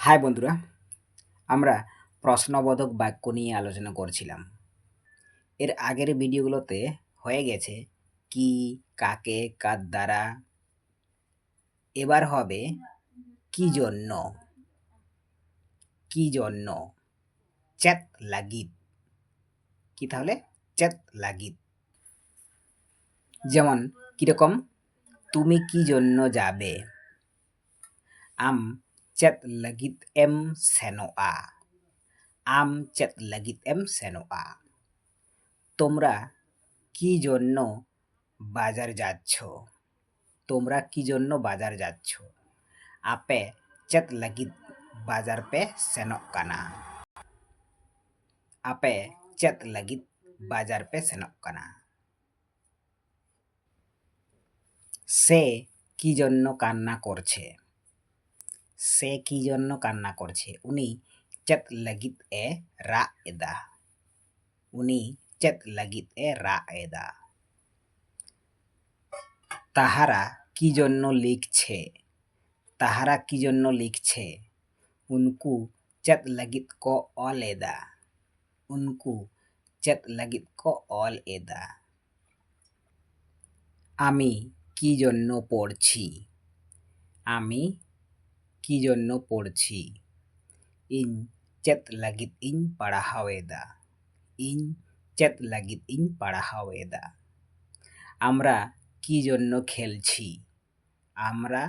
High বন্ধুরা, আমরা প্রশ্নবোধক বাক্য নিয়ে আলোচনা করছিলাম। এর আগের ভিডিওগুলোতে হয়ে গেছে কি, কাকে, কার দ্বারা। এবার হবে কি জন্য, কি জন্য, চেত লাগিত। কি তাহলে? চেত লাগিত। যেমন কিরকম? তুমি কি জন্য যাবে? আম চেত লাগিত এম সেনোয়া। আম চেত লাগিত এম সেনোয়া। তোমরা কি জন্য বাজার যাচ্ছ? তোমরা কি জন্য বাজার যাচ্ছ? আপে চেত লাগিত বাজার পে সেনক কানা। আপে চেত লাগিত বাজার পে সেনক কানা। সে কি জন্য কান্না করছে? সে কি জন্য কান্না করছে? উনি চেত লাগিত এ রা এদা। উনি চেত লাগিত এ রা এদা। তাহারা কি জন্য লিখছে? তাহারা কি জন্য লিখছে? উনকু চেত লাগিত কো অল এদা। উনকু চেত লাগিত কো অল এদা। আমি কি জন্য পড়ছি? আমি কি জন্য পড়ছি? ইন চেত লাগিত ইন পাড়াহাওয়েদা। ইন চেত লাগিত ইন পাড়াহাওয়েদা। আমরা কি জন্য খেলছি? আমরা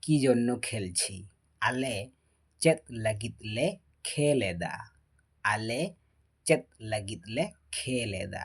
কি জন্য খেলছি? আলে চেত লাগিত লে খেলেদা। আলে চেত লাগিত লে খেলেদা।